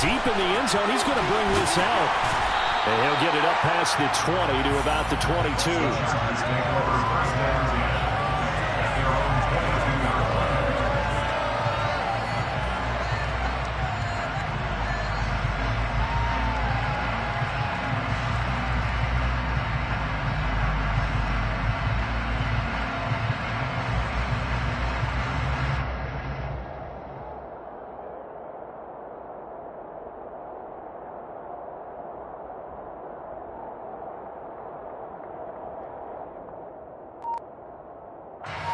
deep in the end zone. He's going to bring this out. And he'll get it up past the 20 to about the 22.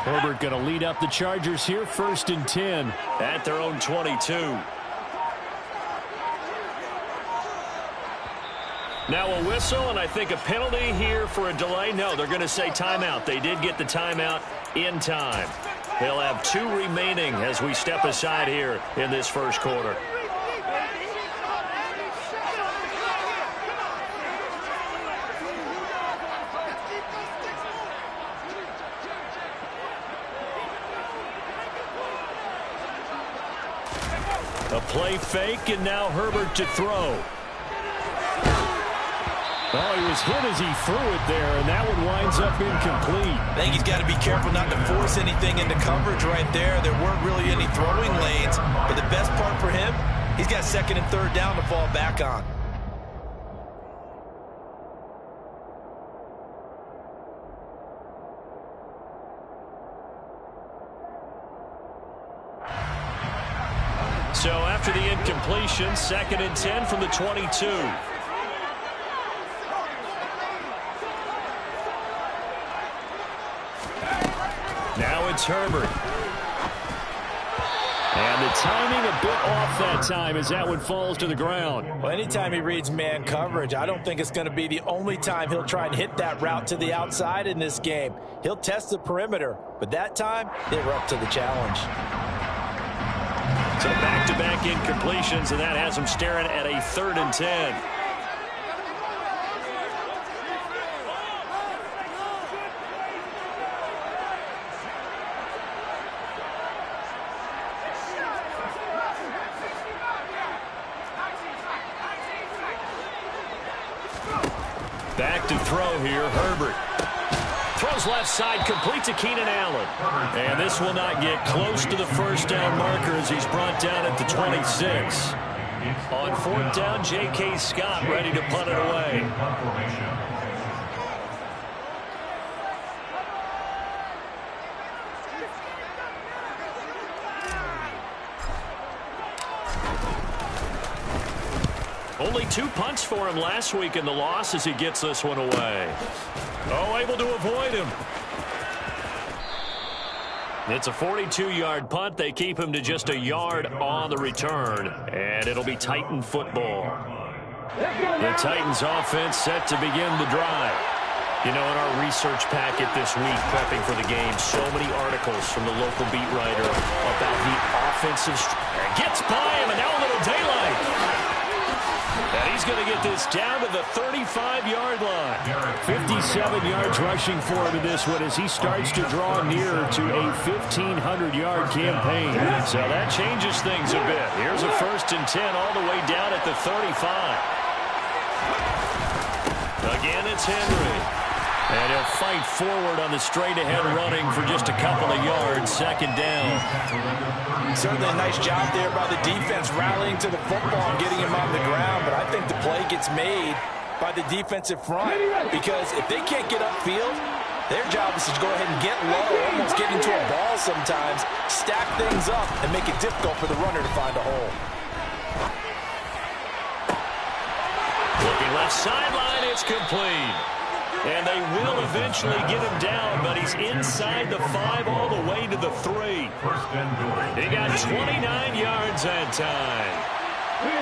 Herbert going to lead up the Chargers here, 1st and 10 at their own 22. Now a whistle, and I think a penalty here for a delay. No, they're going to say timeout. They did get the timeout in time. They'll have 2 remaining as we step aside here in this first quarter. A play fake, and now Herbert to throw. Oh, he was hit as he threw it there, and that one winds up incomplete. I think he's got to be careful not to force anything into coverage right there. There weren't really any throwing lanes, but the best part for him, he's got 2nd and 3rd down to fall back on. So after the incompletion, 2nd and 10 from the 22. Now it's Herbert. And the timing a bit off that time as that one falls to the ground. Well, anytime he reads man coverage, I don't think it's going to be the only time he'll try and hit that route to the outside in this game. He'll test the perimeter, but that time, they were up to the challenge. So back-to-back incompletions, and that has him staring at a 3rd and 10. Back to throw here, Herbert. Throws left side, complete to Keenan Allen. And this will not get close to the first down marker as he's brought down at the 26. On 4th down, J.K. Scott ready to punt it away. Only 2 punts for him last week in the loss as he gets this one away. Oh, able to avoid him. It's a 42-yard punt. They keep him to just a yard on the return, and it'll be Titan football. The Titans offense set to begin the drive. You know, in our research packet this week, prepping for the game, so many articles from the local beat writer about the offensive. Gets by him, and now a little daylight. And he's going to get this down to the 35-yard line. 57 yards rushing for him in this one as he starts to draw nearer to a 1,500-yard campaign. So that changes things a bit. Here's a 1st and 10 all the way down at the 35. Again, it's Henry. And he'll fight forward on the straight-ahead running for just a couple of yards, 2nd down. Certainly a nice job there by the defense rallying to the football and getting him on the ground, but I think the play gets made by the defensive front because if they can't get upfield, their job is to go ahead and get low, almost get into a ball sometimes, stack things up, and make it difficult for the runner to find a hole. Looking left sideline, it's complete. And they will eventually get him down, but he's inside the 5 all the way to the 3. He got 29 yards that time.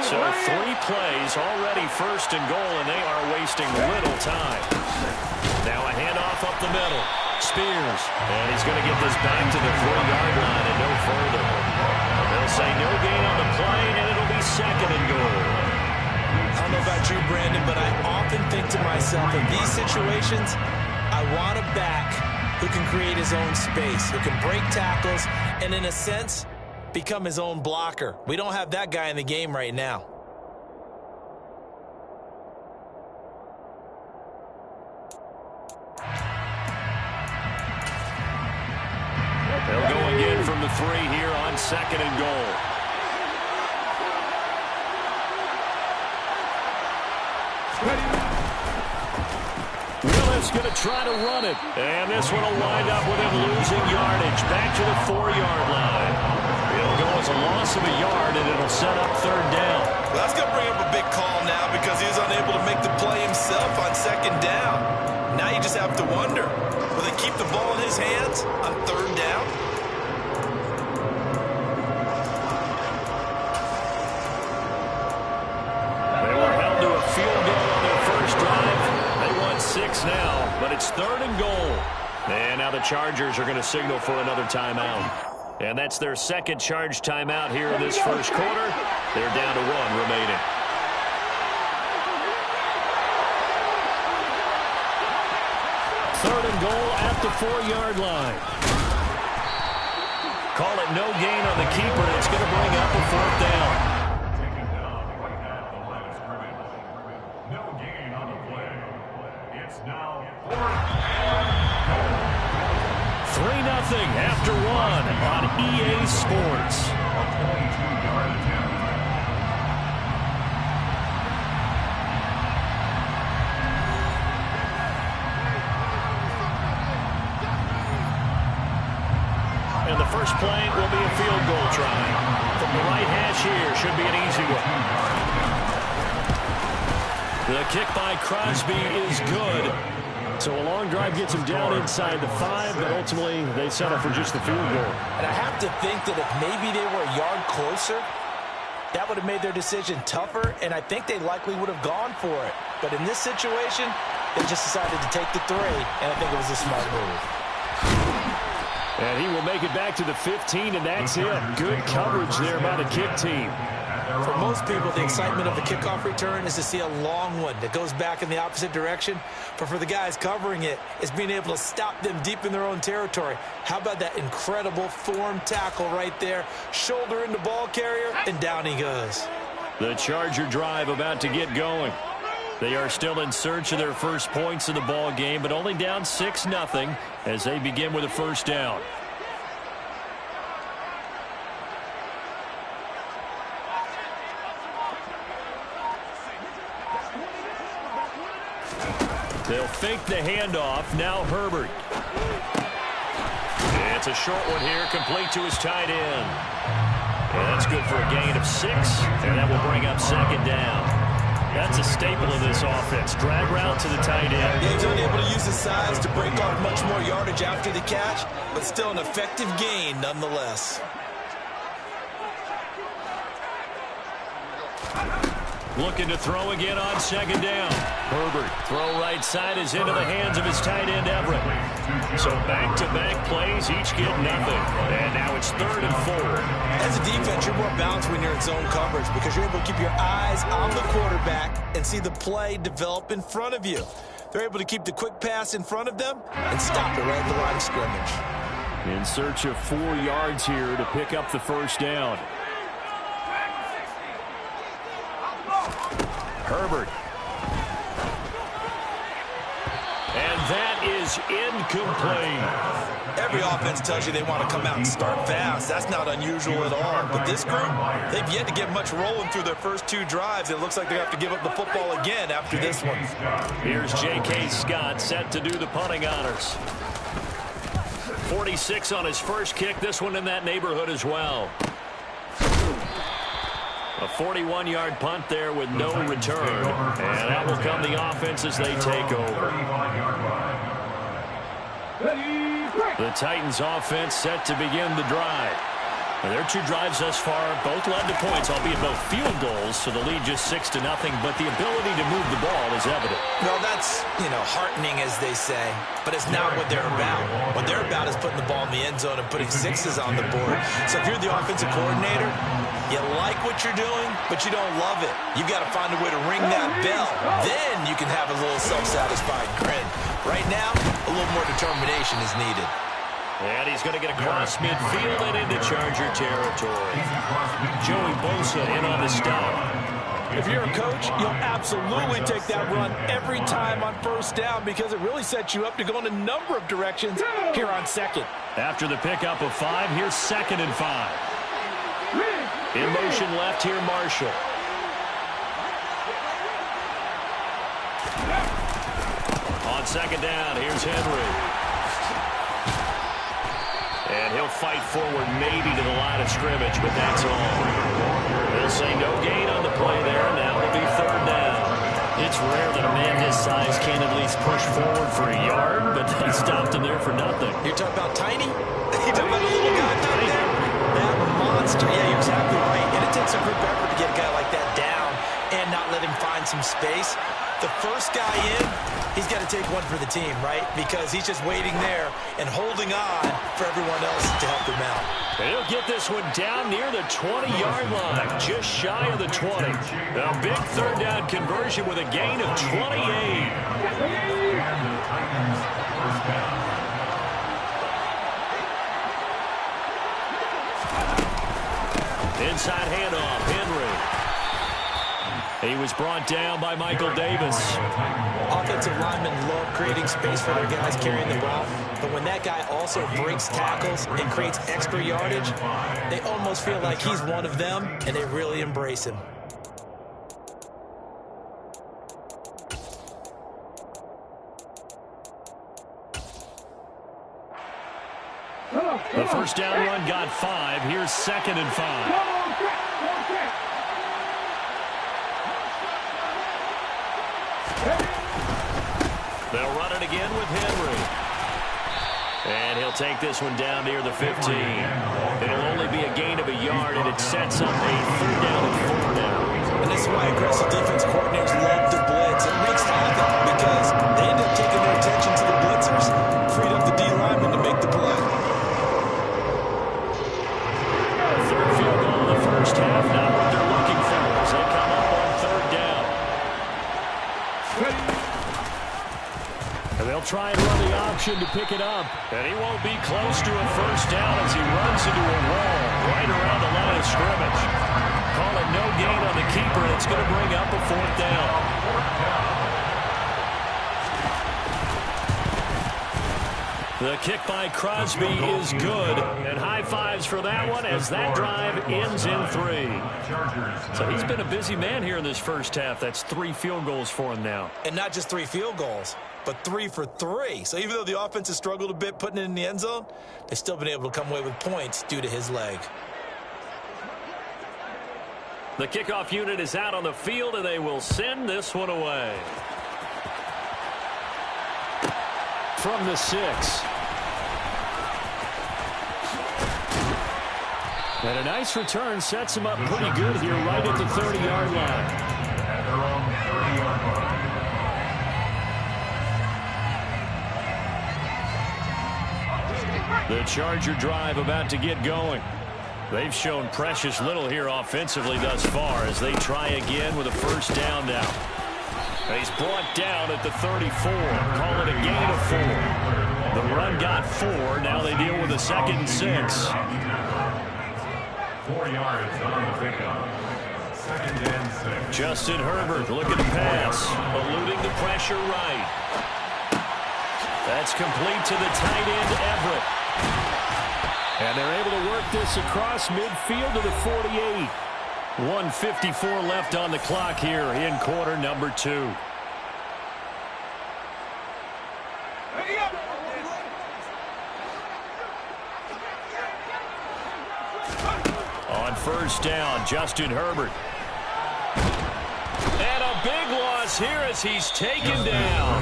So 3 plays, already 1st and goal, and they are wasting little time. Now a handoff up the middle. Spears. And he's going to get this back to the 4-yard line and no further. They'll say no gain on the play, and it'll be 2nd and goal. I don't know about you, Brandon, but I often think to myself, in these situations, I want a back who can create his own space, who can break tackles, and in a sense, become his own blocker. We don't have that guy in the game right now. second and goal. Willis going to try to run it. And this one will wind up with him losing yardage. Back to the 4-yard line. It'll go as a loss of a yard, and it'll set up third down. Well, that's going to bring up a big call now because he was unable to make the play himself on second down. Now you just have to wonder, will they keep the ball in his hands on third down? They were held to a field goal on their first drive. They won 6 now, but it's third and goal. And now the Chargers are going to signal for another timeout. And that's their second charge timeout here in this first quarter. They're down to 1 remaining. Third and goal at the 4-yard line. Call it no gain on the keeper. It's going to bring up a fourth down. No gain on the play. It's now 3-0 after 1 on EA Sports. And the first play will be a field goal try. From the right hash here, should be an easy one. The kick by Crosby is good. So a long drive gets him down inside the 5, but ultimately they settle for just the field goal. And I have to think that if maybe they were a yard closer, that would have made their decision tougher, and I think they likely would have gone for it. But in this situation, they just decided to take the 3, and I think it was a smart move. And he will make it back to the 15, and that's it. Good coverage there by the kick team. For most people, the excitement of the kickoff return is to see a long one that goes back in the opposite direction. But for the guys covering it, it's being able to stop them deep in their own territory. How about that incredible form tackle right there? Shoulder into ball carrier, and down he goes. The Charger drive about to get going. They are still in search of their first points in the ball game, but only down 6-0 as they begin with a first down. They'll fake the handoff. Now Herbert. It's a short one here, complete to his tight end. And that's good for a gain of 6, and that will bring up second down. That's a staple of this offense. Drag route to the tight end. He's unable to use his size to break off much more yardage after the catch, but still an effective gain nonetheless. Looking to throw again on second down. Herbert, throw right side is into the hands of his tight end, Everett. So back-to-back plays, each get nothing. And now it's third and 4. As a defense, you're more balanced when you're in zone coverage because you're able to keep your eyes on the quarterback and see the play develop in front of you. They're able to keep the quick pass in front of them and stop it right at the line of scrimmage. In search of 4 yards here to pick up the first down. Herbert. And that is incomplete. Every offense tells you they want to come out and start fast. That's not unusual at all. But this group, they've yet to get much rolling through their first 2 drives. It looks like they have to give up the football again after this one. Here's J.K. Scott set to do the punting honors. 46 on his first kick. This one in that neighborhood as well. A 41-yard punt there with no return. And that will come the offense as they take over. The Titans offense set to begin the drive. And their 2 drives thus far both led to points, albeit both field goals, so the lead just 6-0, but the ability to move the ball is evident. Well, that's, heartening, as they say, but it's not what they're about. What they're about is putting the ball in the end zone and putting 6s on the board. So if you're the offensive coordinator, you like what you're doing, but you don't love it. You've got to find a way to ring that bell. Then you can have a little self-satisfied grin. Right now, a little more determination is needed. And he's going to get across midfield and into Charger territory. Joey Bosa in on the stop. If you're a coach, you'll absolutely take that run every time on first down because it really sets you up to go in a number of directions here on second. After the pickup of 5, here's 2nd and 5. In motion left here, Marshall. On second down, here's Henry. And he'll fight forward maybe to the line of scrimmage, but that's all. They'll say no gain on the play there. Now it'll be third down. It's rare that a man his size can't at least push forward for a yard, but they stopped him there for nothing. You're talking about tiny? You're talking about a little guy back there? That monster. Yeah, you're exactly right. And it takes a group effort to get a guy like that down and not let him find some space. The first guy in, he's got to take one for the team, right? Because he's just waiting there and holding on for everyone else to help him out. He'll get this one down near the 20-yard line, just shy of the 20. A big third down conversion with a gain of 28. Inside handoff, Henry. He was brought down by Michael Davis. Offensive linemen love creating space for their guys carrying the ball, but when that guy also breaks tackles and creates extra yardage, they almost feel like he's one of them, and they really embrace him. The first down run got 5. Here's 2nd and 5. They'll run it again with Henry. And he'll take this one down near the 15. It'll only be a gain of a yard, and it sets up a third down and 4 now. And this is why aggressive defense coordinators love to blitz. It wreaks havoc because they end up taking their attention to the blitzers, freed up the D lineman to make the play. Third field goal in the first half, not what they're looking for as they come up on third down. And they'll try and run the option to pick it up. And he won't be close to a first down as he runs into a wall right around the line of scrimmage. Call it no gain on the keeper, and it's going to bring up a fourth down. The kick by Crosby is good, and high fives for that one as that drive ends in 3. So he's been a busy man here in this first half. That's 3 field goals for him now. And not just 3 field goals, but 3 for 3. So even though the offense has struggled a bit putting it in the end zone, they've still been able to come away with points due to his leg. The kickoff unit is out on the field, and they will send this one away. From the 6. And a nice return sets him up pretty good here right at the 30-yard line. At their own 30-yard line. The Charger drive about to get going. They've shown precious little here offensively thus far as they try again with a first down now. He's brought down at the 34. Call it a gain of 4. The run got 4. Now they deal with a 2nd and 6. 4 yards on the pickup. 2nd and 6. Justin Herbert looking to pass. Eluding the pressure right. That's complete to the tight end, Everett. And they're able to work this across midfield to the 48. 1:54 left on the clock here in quarter number 2. On first down, Justin Herbert. And a big loss here as he's taken down.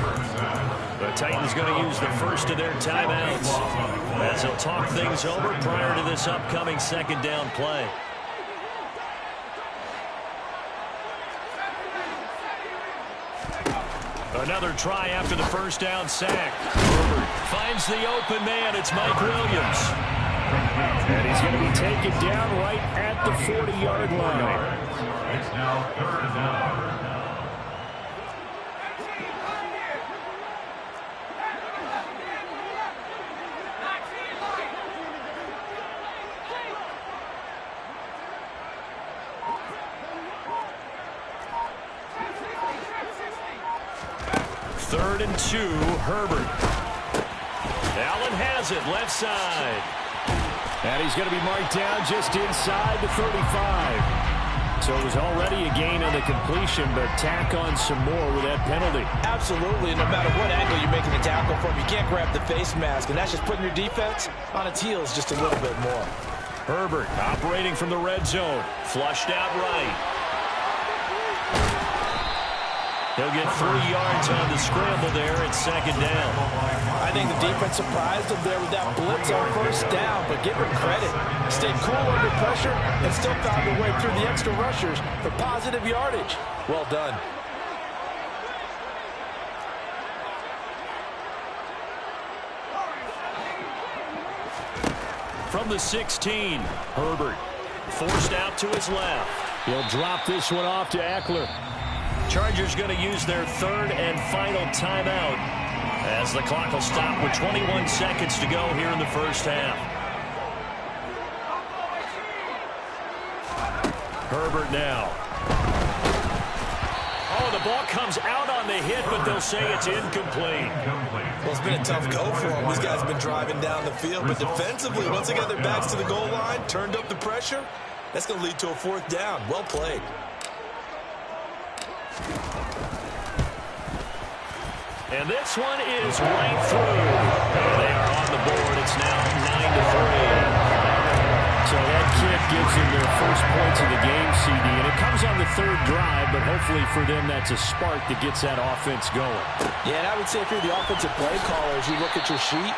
The Titans going to use the first of their timeouts as they'll talk things over prior to this upcoming 2nd down play. Another try after the first down sack. Herbert finds the open man. It's Mike Williams. And he's going to be taken down right at the 40-yard line. It's now 3rd down. Third and 2, Herbert. Allen has it, left side. And he's going to be marked down just inside the 35. So it was already a gain on the completion, but tack on some more with that penalty. Absolutely. No matter what angle you're making the tackle from, you can't grab the face mask, and that's just putting your defense on its heels just a little bit more. Herbert operating from the red zone. Flushed out right. He'll get 3 yards on the scramble there at second down. I think the defense surprised him there with that blitz on first down, but give him credit. Stayed cool under pressure and still found a way through the extra rushers for positive yardage. Well done. From the 16, Herbert forced out to his left. He'll drop this one off to Eckler. Chargers going to use their third and final timeout as the clock will stop with 21 seconds to go here in the first half. Herbert now. Oh, the ball comes out on the hit, but they'll say it's incomplete. Well, it's been a tough go for them. These guys have been driving down the field, but defensively, once they got their backs to the goal line, turned up the pressure, that's going to lead to a fourth down. Well played. And this one is right through. And they are on the board. It's now 9-3. So that kick gives them their first points of the game, CD. And it comes on the third drive, but hopefully for them that's a spark that gets that offense going. Yeah, and I would say if you're the offensive play caller, as you look at your sheet,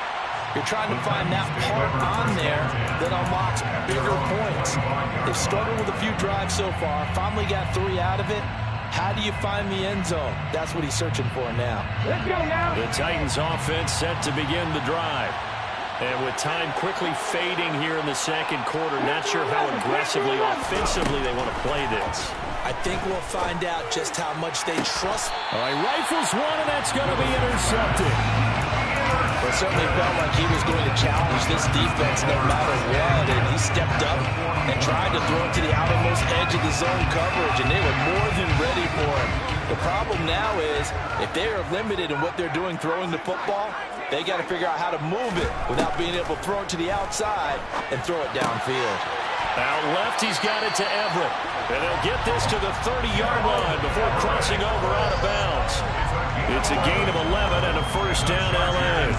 you're trying to find that part on there that unlocks bigger points. They've struggled with a few drives so far, finally got 3 out of it. How do you find the end zone? That's what he's searching for now. Let's go now. The Titans offense set to begin the drive. And with time quickly fading here in the second quarter, not sure how aggressively, offensively they want to play this. I think we'll find out just how much they trust. All right, rifles one, and that's going to be intercepted. Well, it certainly felt like he was going to challenge this defense no matter what, and he stepped up and tried to throw it to the outermost edge of the zone coverage, and they were more than ready for him. The problem now is if they are limited in what they're doing throwing the football, they got to figure out how to move it without being able to throw it to the outside and throw it downfield. Out left, he's got it to Everett. And they'll get this to the 30-yard line before crossing over out of bounds. It's a gain of 11 and a first down, L.A.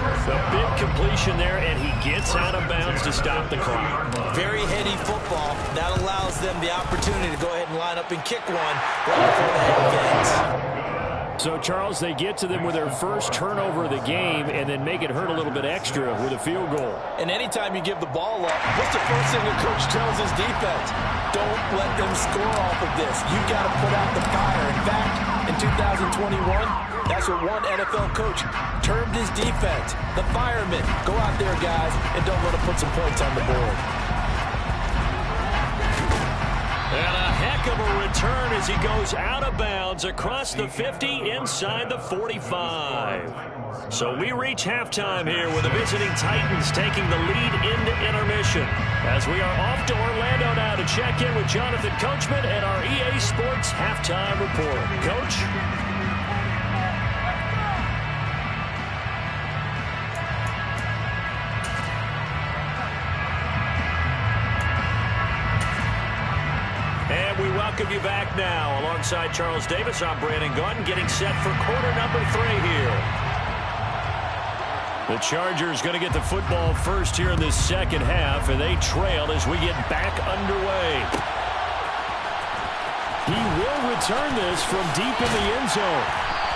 A big completion there, and he gets out of bounds to stop the clock. Very heady football. That allows them the opportunity to go ahead and line up and kick one right before the head ends. So, Charles, they get to them with their first turnover of the game and then make it hurt a little bit extra with a field goal. And anytime you give the ball up, what's the first thing the coach tells his defense? Don't let them score off of this. You've got to put out the fire. In fact, in 2021, that's what one NFL coach termed his defense. The firemen. Go out there, guys, and don't let them put some points on the board. And a heck of a return as he goes out of bounds across the 50 inside the 45. So we reach halftime here with the visiting Titans taking the lead into intermission. As we are off to Orlando now to check in with Jonathan Coachman and our EA Sports halftime report. Coach? And we welcome you back now. Alongside Charles Davis, I'm Brandon Gaudin, getting set for quarter number 3 here. The Chargers going to get the football first here in this second half, and they trail as we get back underway. He will return this from deep in the end zone.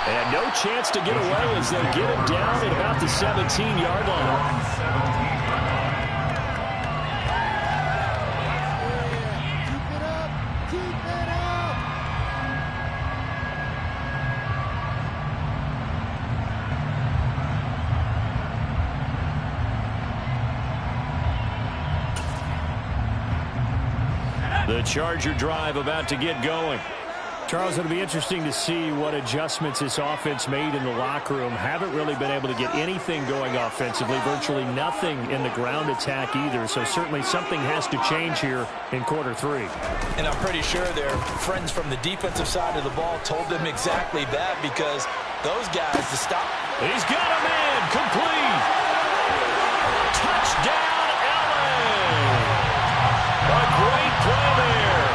And no chance to get away as they'll get him down at about the 17-yard line. The Charger drive about to get going. Charles, it'll be interesting to see what adjustments this offense made in the locker room. Haven't really been able to get anything going offensively, virtually nothing in the ground attack either. So certainly something has to change here in quarter 3. And I'm pretty sure their friends from the defensive side of the ball told them exactly that, because those guys to stop. He's got a man complete. Touchdown, LA. A great play there.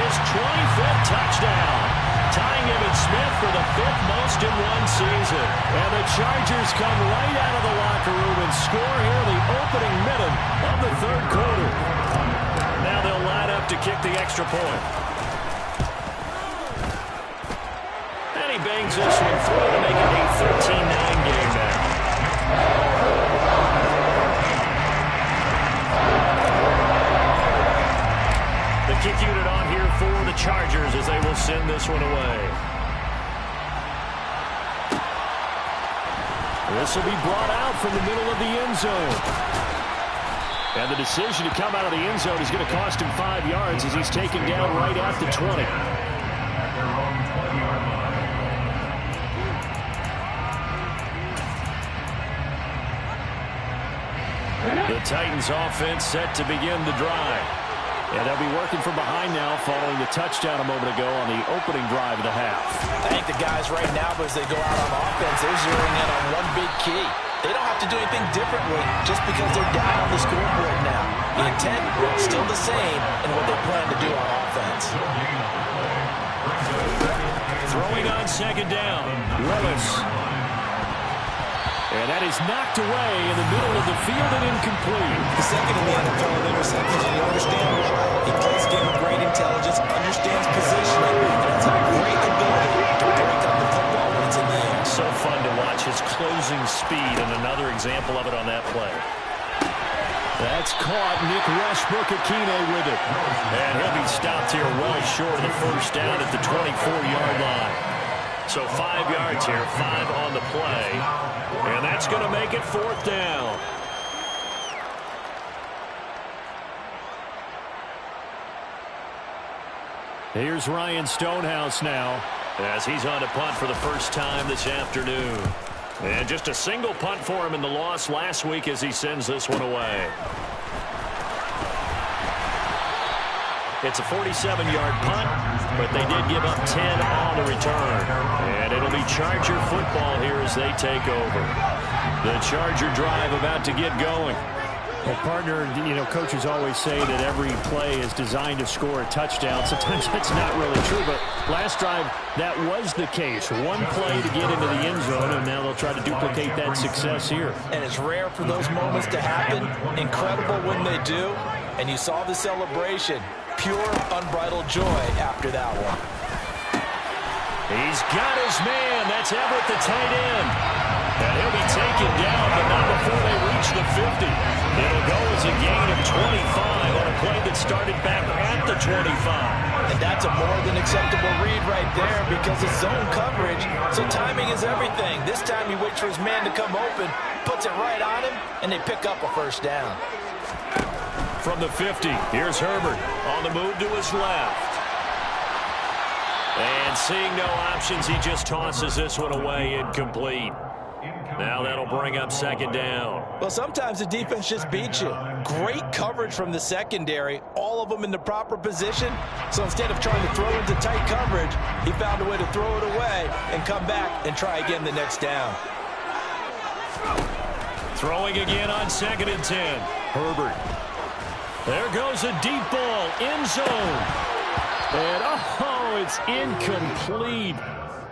His 25th touchdown. Tying Emmitt Smith for the 5th most in one season. And the Chargers come right out of the locker room and score here in the opening minute of the 3rd quarter. Now they'll line up to kick the extra point. And he bangs this one through to make it a 13-9 game now. The kick unit on here for the Chargers as they will send this one away. This will be brought out from the middle of the end zone. And the decision to come out of the end zone is going to cost him 5 yards as he's taken down right at the 20. The Titans offense set to begin the drive. And they'll be working from behind now following the touchdown a moment ago on the opening drive of the half. I think the guys right now, as they go out on offense, they're zeroing in on one big key. They don't have to do anything differently just because they're down on the scoreboard now. The intent is still the same in what they plan to do on offense. Throwing on 2nd down, Willis. And that is knocked away in the middle of the field and incomplete. The second in the NFL in interceptions, and you understand why. He plays the game with great intelligence, understands positioning, and has a great ability to break up the football when it's in the air. So fun to watch his closing speed, and another example of it on that play. That's caught. Nick Westbrook-Akine with it. And he'll be stopped here well short of the first down at the 24-yard line. So 5 yards here, 5 on the play. And that's going to make it 4th down. Here's Ryan Stonehouse now as he's on to punt for the first time this afternoon. And just a single punt for him in the loss last week as he sends this one away. It's a 47-yard punt, but they did give up 10 on the return. And it'll be Charger football here as they take over. The Charger drive about to get going. Well, partner, you know, coaches always say that every play is designed to score a touchdown. Sometimes that's not really true, but last drive, that was the case. One play to get into the end zone, and now they'll try to duplicate that success here. And it's rare for those moments to happen. Incredible when they do. And you saw the celebration. Pure, unbridled joy after that one. He's got his man. That's Everett, the tight end. And he'll be taken down, but not before they reach the 50. It'll go as a gain of 25 on a play that started back at the 25. And that's a more than acceptable read right there because it's zone coverage, so timing is everything. This time he waits for his man to come open, puts it right on him, and they pick up a first down. From the 50, here's Herbert on the move to his left. And seeing no options, he just tosses this one away, incomplete. Now that'll bring up 2nd down. Well, sometimes the defense just beats you. Great coverage from the secondary, all of them in the proper position. So instead of trying to throw into tight coverage, he found a way to throw it away and come back and try again the next down. Throwing again on 2nd and 10. Herbert. There goes a deep ball, end zone. And, oh, it's incomplete.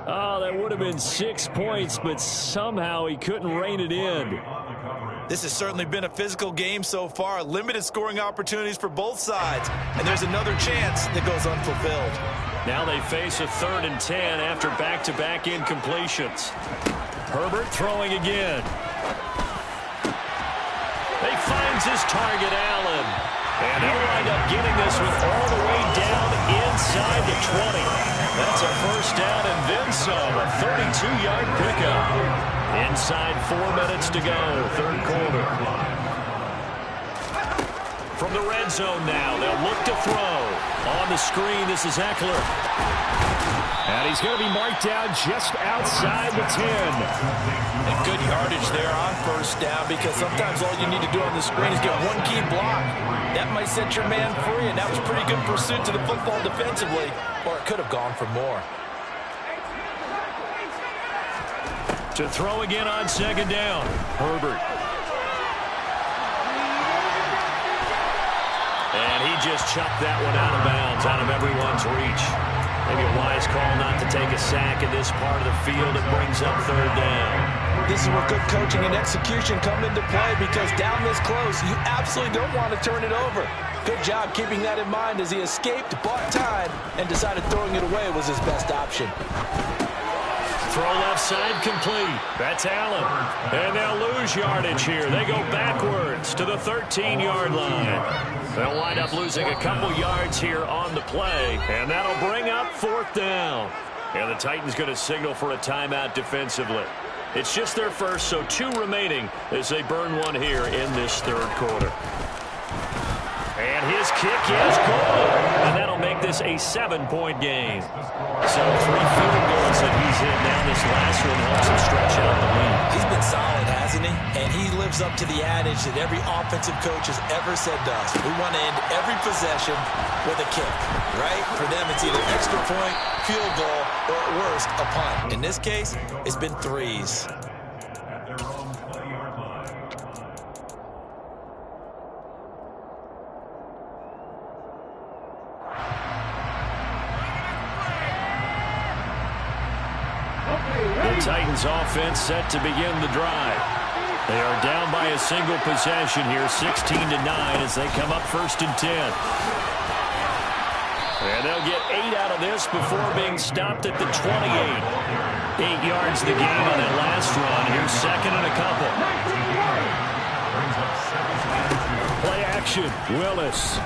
Oh, that would have been 6 points, but somehow he couldn't rein it in. This has certainly been a physical game so far. Limited scoring opportunities for both sides. And there's another chance that goes unfulfilled. Now they face a 3rd and 10 after back-to-back incompletions. Herbert throwing again. He finds his target, Allen. And they'll wind up getting this one all the way down inside the 20. That's a first down and then some. A 32-yard pickup. Inside 4 minutes to go, 3rd quarter. From the red zone now, they'll look to throw. On the screen, this is Eckler. And he's going to be marked down just outside the 10. And good yardage there on first down because sometimes all you need to do on the screen is get one key block. That might set your man free, and that was pretty good pursuit to the football defensively, or it could have gone for more. To throw again on 2nd down, Herbert. just chucked that one out of bounds, out of everyone's reach. Maybe a wise call not to take a sack in this part of the field. It brings up third down. This is where good coaching and execution come into play, because down this close, you absolutely don't want to turn it over. Good job keeping that in mind as he escaped, bought time, and decided throwing it away was his best option. Throw left side complete. That's Allen. And they'll lose yardage here. They go backwards to the 13-yard line. They'll wind up losing a couple yards here on the play, and that'll bring up fourth down. And the Titans going to signal for a timeout defensively. It's just their first, so 2 remaining as they burn one here in this third quarter. And his kick is good. And that'll make this a 7-point game. So 3 field goals that he's in now. This last one helps him stretch out the lead. He's been solid, hasn't he? And he lives up to the adage that every offensive coach has ever said to us. We want to end every possession with a kick, right? For them, it's either extra point, field goal, or at worst, a punt. In this case, it's been 3s. At their own 20-yard line. The Titans offense set to begin the drive. They are down by a single possession here, 16-9, as they come up 1st and 10. And they'll get 8 out of this before being stopped at the 28. 8 yards the gain on that last run. Here's 2nd and a couple. Play action, Willis.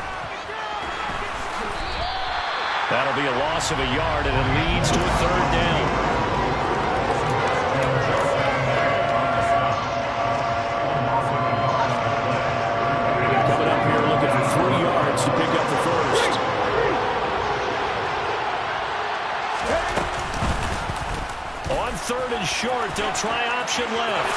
That'll be a loss of a yard, and it leads to a 3rd down. To pick up the first. On 3rd and short, they'll try option left.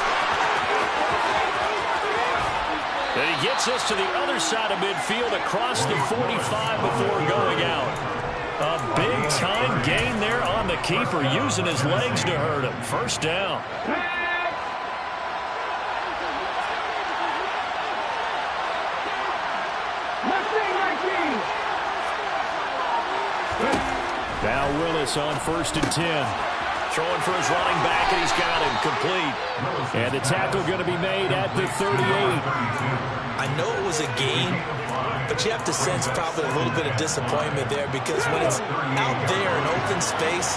And he gets us to the other side of midfield across the 45 before going out. A big-time gain there on the keeper, using his legs to hurt him. 1st down. Now Willis on 1st and 10. Throwing for his running back, and he's got him complete. And the tackle going to be made at the 38. I know it was a gain, but you have to sense probably a little bit of disappointment there, because when it's out there in open space,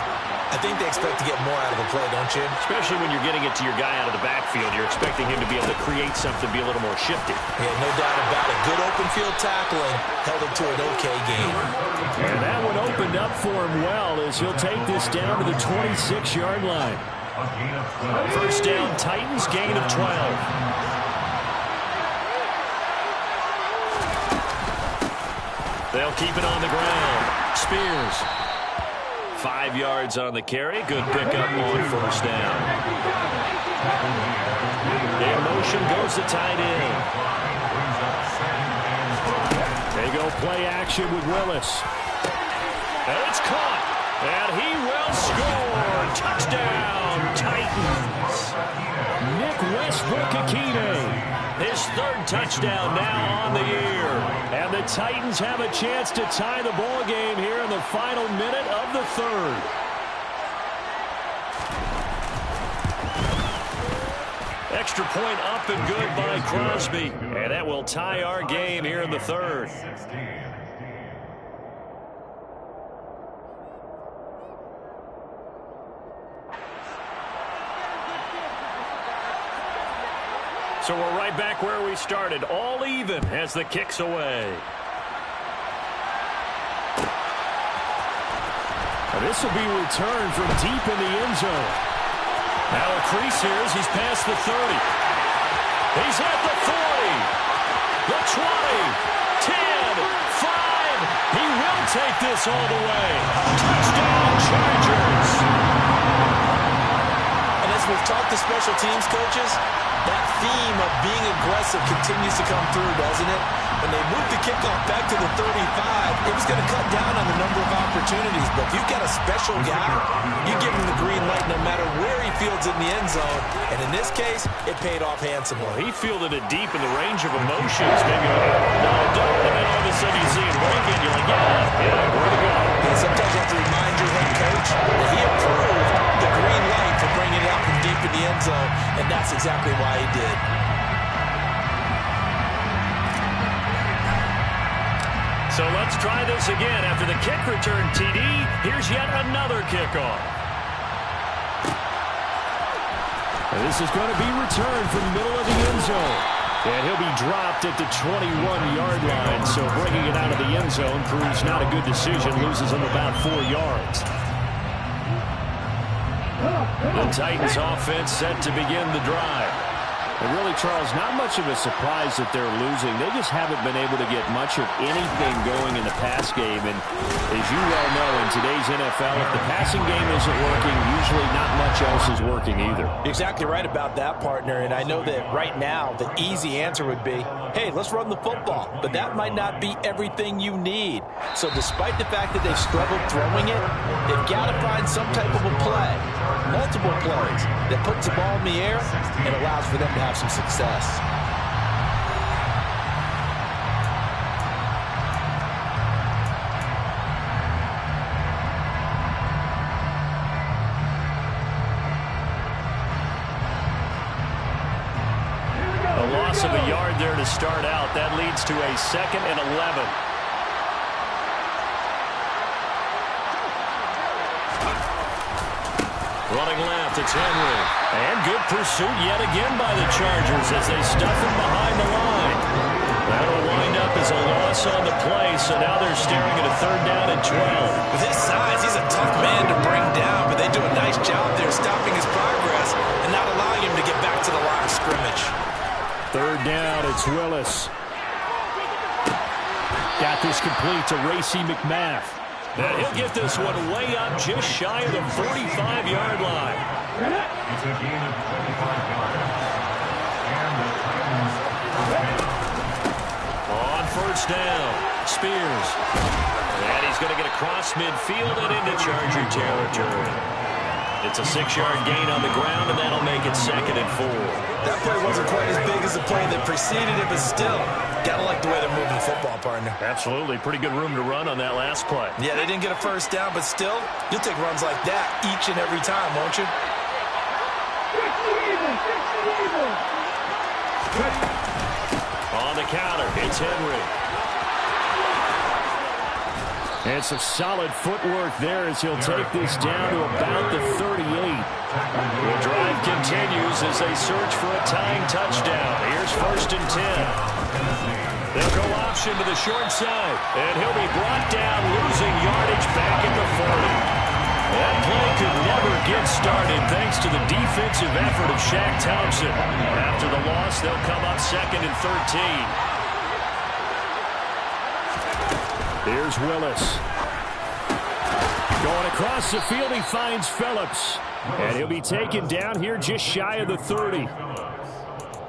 I think they expect to get more out of a play, don't you? Especially when you're getting it to your guy out of the backfield. You're expecting him to be able to create something, be a little more shifty. Yeah, no doubt about it. Good open field tackling held it to an okay game. And that one opened up for him well, as he'll take this down to the 26-yard line. 1st down, Titans, gain of 12. They'll keep it on the ground. Spears. 5 yards on the carry. Good pickup on 1st down. In motion goes the tight end. They go play action with Willis. And it's caught. And he will score. Touchdown, Titans. Nick Westbrook-Ikhine. His 3rd touchdown now on the year. And the Titans have a chance to tie the ball game here in the final minute of the 3rd. Extra point up and good by Crosby. And that will tie our game here in the 3rd. So we're right back where we started, all even as the kick's away. Now this will be returned from deep in the end zone. Now a crease here as he's past the 30. He's at the 40, the 20, 10, 5. He will take this all the way. Touchdown, Chargers. And as we've talked to special teams coaches, that theme of being aggressive continues to come through, doesn't it? When they moved the kickoff back to the 35, it was going to cut down on the number of opportunities. But if you've got a special guy, you give him the green light no matter where he fields in the end zone, and in this case, it paid off handsomely. Well, he fielded it deep in the range of emotions. Maybe, no, don't. And then all of a sudden you see him break it, you're like, yeah, where to go? And sometimes you have to remind your head coach that he approved the green light for bringing it out from deep in the end zone, and that's exactly why he did. So let's try this again. After the kick return TD, here's yet another kickoff. And this is going to be returned from the middle of the end zone. And he'll be dropped at the 21-yard line. So bringing it out of the end zone proves not a good decision. Loses him about 4 yards. The Titans offense set to begin the drive. And really, Charles, not much of a surprise that they're losing. They just haven't been able to get much of anything going in the pass game. And as you well know, in today's NFL, if the passing game isn't working, usually not much else is working either. Exactly right about that, partner. And I know that right now the easy answer would be, hey, let's run the football. But that might not be everything you need. So despite the fact that they've struggled throwing it, they've got to find some type of a play, multiple plays, that puts the ball in the air and allows for them to have some success. A loss of a yard there to start out. That leads to a 2nd and 11. Running left, it's Henry. And good pursuit yet again by the Chargers as they stuff him behind the line. That'll wind up as a loss on the play, so now they're staring at a 3rd down and 12. With his size, he's a tough man to bring down, but they do a nice job there stopping his progress and not allowing him to get back to the line of scrimmage. 3rd down, it's Willis. Got this complete to Racey McMath. And he'll get this one way up just shy of the 45-yard line. It's a gain of 25 yards. And the Titans. On 1st down, Spears. And he's going to get across midfield and into Charger territory. It's a 6-yard gain on the ground, and that'll make it 2nd and 4. That play wasn't quite as big as the play that preceded it, but still, gotta like the way they're moving the football, partner. Absolutely. Pretty good room to run on that last play. Yeah, they didn't get a 1st down, but still, you'll take runs like that each and every time, won't you? On the counter, it's Henry. And some solid footwork there as he'll take this down to about the 38. The drive continues as they search for a tying touchdown. Here's 1st and 10. They'll go option to the short side, and he'll be brought down, losing yardage back at the 40. That play could never get started thanks to the defensive effort of Shaq Thompson. After the loss, they'll come up 2nd and 13. Here's Willis. Going across the field, he finds Phillips. And he'll be taken down here just shy of the 30.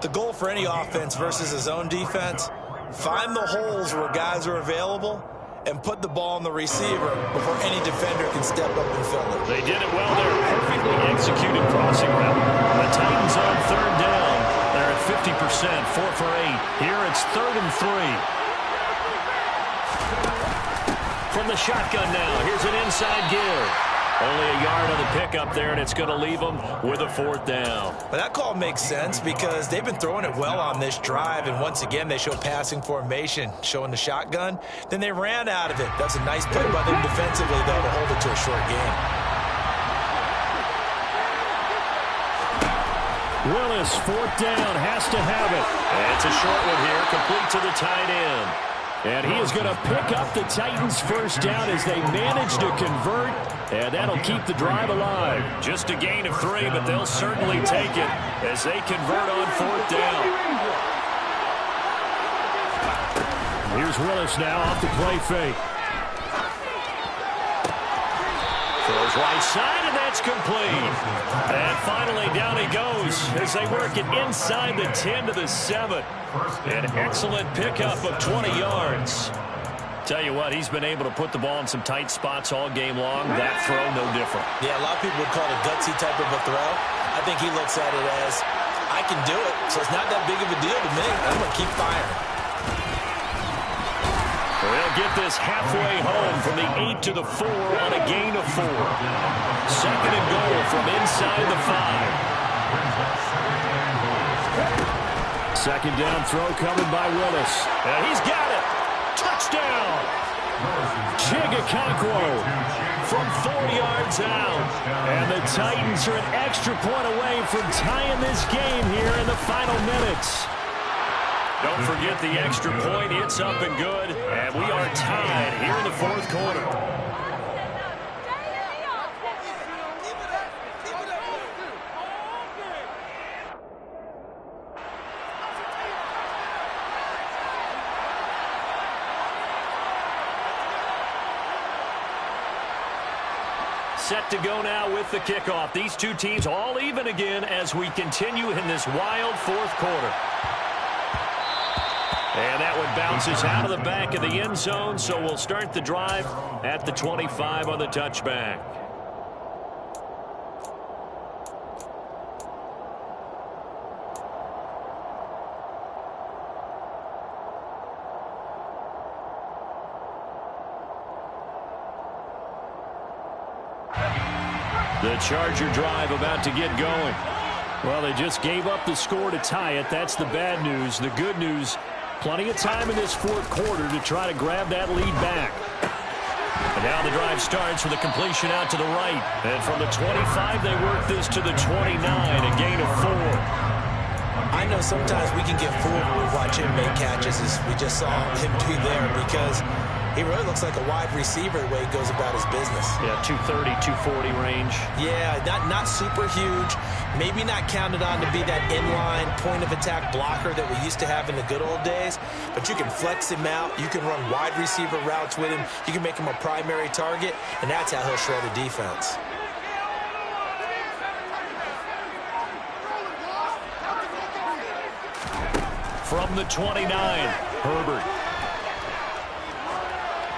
The goal for any offense versus his own defense, find the holes where guys are available and put the ball on the receiver before any defender can step up and fill it. They did it well there. Perfectly executed crossing route. The Titans on 3rd down. They're at 50%, 4 for 8. Here it's 3rd and 3. From the shotgun now, here's an inside give. Only a yard on the pickup there, and it's going to leave them with a 4th down. But that call makes sense because they've been throwing it well on this drive, and once again, they show passing formation, showing the shotgun. Then they ran out of it. That's a nice play by them defensively, though, to hold it to a short game. Willis, 4th down, has to have it. And it's a short one here, complete to the tight end. And he is going to pick up the Titans' 1st down as they manage to convert, and that'll keep the drive alive. Just a gain of 3, but they'll certainly take it as they convert on 4th down. Here's Willis now off the play fake. Throws right side, and that's complete. And finally, down he goes as they work it inside the 10 to the 7. An excellent pickup of 20 yards. Tell you what, he's been able to put the ball in some tight spots all game long. That throw, no different. Yeah, a lot of people would call it a gutsy type of a throw. I think he looks at it as, I can do it, so it's not that big of a deal to me. I'm going to keep firing. They'll get this halfway home from the 8 to the 4 on a gain of 4. Second and goal from inside the 5. Second down throw coming by Willis. And he's got it. Touchdown. Chigakonkwo From 4 yards out. And the Titans are an extra point away from tying this game here in the final minutes. Don't forget the extra point. It's up and good. And we are tied here in the fourth quarter. Set to go now with the kickoff. These two teams all even again as we continue in this wild fourth quarter. And that one bounces out of the back of the end zone, so we'll start the drive at the 25 on the touchback. The Charger drive about to get going. Well, they just gave up the score to tie it. That's the bad news. The good news, plenty of time in this fourth quarter to try to grab that lead back. And now the drive starts with a completion out to the right. And from the 25, they work this to the 29, a gain of 4. I know sometimes we can get fooled when we watch him make catches, as we just saw him do there, because he really looks like a wide receiver the way he goes about his business. Yeah, 230, 240 range. Yeah, not super huge. Maybe not counted on to be that inline point-of-attack blocker that we used to have in the good old days. But you can flex him out. You can run wide receiver routes with him. You can make him a primary target, and that's how he'll shred the defense. From the 29, Herbert.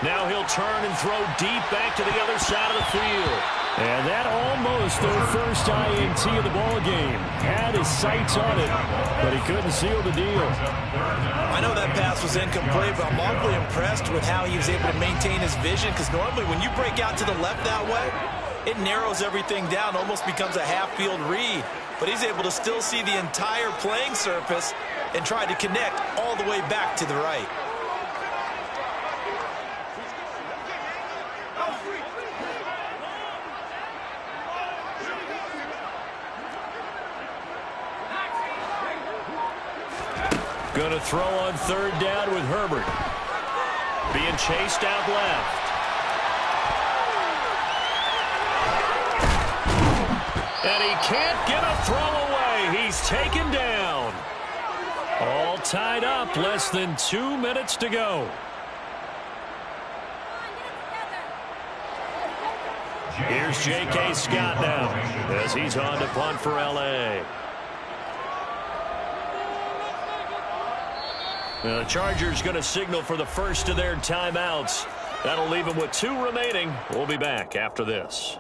Now he'll turn and throw deep back to the other side of the field. And that almost their first INT of the ball game. Had his sights on it, but he couldn't seal the deal. I know that pass was incomplete, but I'm awfully impressed with how he was able to maintain his vision, because normally when you break out to the left that way, it narrows everything down, almost becomes a half-field read. But he's able to still see the entire playing surface and try to connect all the way back to the right. Going to throw on third down with Herbert. Being chased out left. And he can't get a throw away. He's taken down. All tied up. Less than 2 minutes to go. Here's J.K. Scott now as he's on to punt for L.A. The Chargers going to signal for the first of their timeouts. That'll leave them with 2 remaining. We'll be back after this.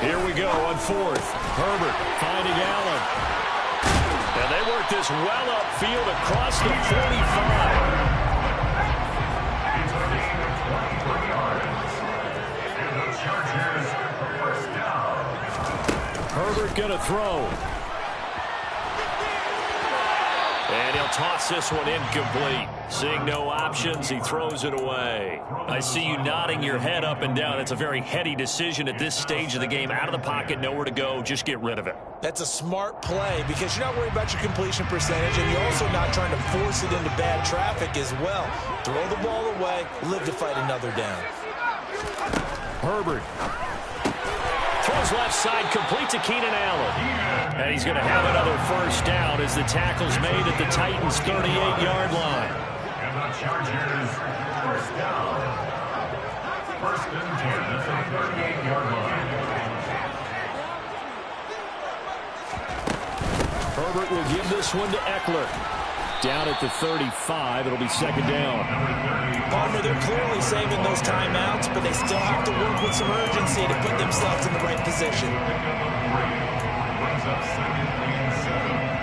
Here we go on fourth. Herbert finding Allen. And they work this well upfield across the 45. Herbert going to throw. And he'll toss this one incomplete. Seeing no options, he throws it away. I see you nodding your head up and down. It's a very heady decision at this stage of the game. Out of the pocket, nowhere to go. Just get rid of it. That's a smart play because you're not worried about your completion percentage, and you're also not trying to force it into bad traffic as well. Throw the ball away, live to fight another down. Herbert. Throws left side, complete to Keenan Allen. And he's going to have another first down as the tackle's made at the Titans' 38-yard line. And the Chargers, first down. First and 10 at the 38-yard line. Herbert will give this one to Eckler. Down at the 35, it'll be second down. Palmer, they're clearly saving those timeouts, but they still have to work with some urgency to put themselves in the right position. Brings up second and 7.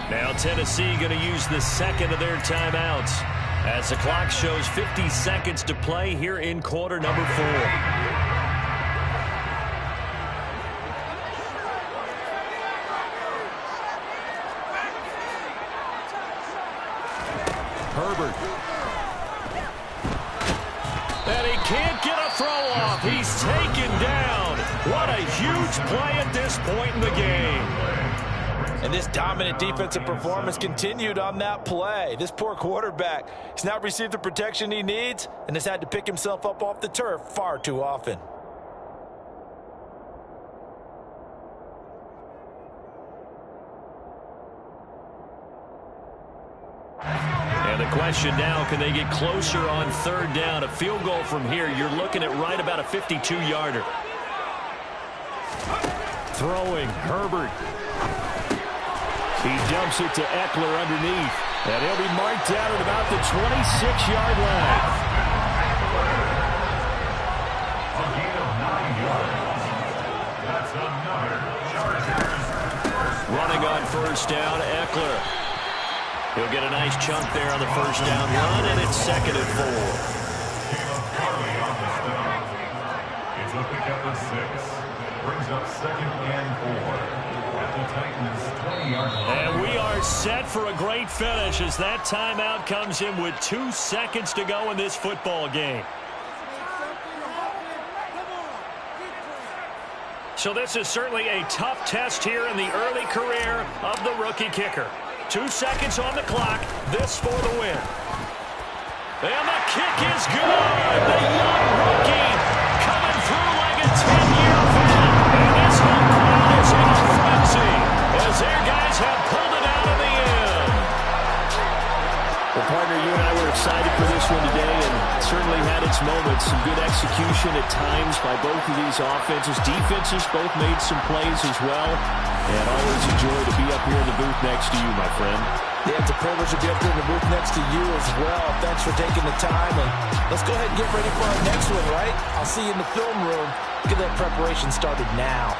Now Tennessee going to use the second of their timeouts as the clock shows 50 seconds to play here in quarter number 4. Herbert. And he can't get a throw off. He's taken down. What a huge play at this point in the game. And this dominant defensive performance continued on that play. This poor quarterback, he's not received the protection he needs and has had to pick himself up off the turf far too often. And the question now, can they get closer on third down? A field goal from here, you're looking at right about a 52-yarder. Throwing, Herbert. He dumps it to Eckler underneath. And he'll be marked down at about the 26-yard line. A gain of 9 yards. That's another Chargers. Running on first down, Eckler. He'll get a nice chunk there on the first down run, and it's second and 4. It's a pickup of 6. Brings up second and 4. At the Titans' 20-yard line. And we are set for a great finish as that timeout comes in with 2 seconds to go in this football game. So this is certainly a tough test here in the early career of the rookie kicker. 2 seconds on the clock. This for the win. And the kick is good. The young rookie coming through like a 10-year vet. And this whole crowd is in a frenzy as their guys have pulled it out in the end. Well, partner, you and I were excited for this one today and certainly had its moments. Some good execution at times by both of these offenses. Defenses both made some plays as well. And always a joy to be up here in the booth next to you, my friend. Yeah, it's a privilege to be up here in the booth next to you as well. Thanks for taking the time. And let's go ahead and get ready for our next one, right? I'll see you in the film room. Get that preparation started now.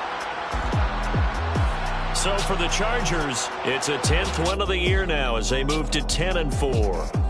So for the Chargers, it's a 10th win of the year now as they move to 10-4.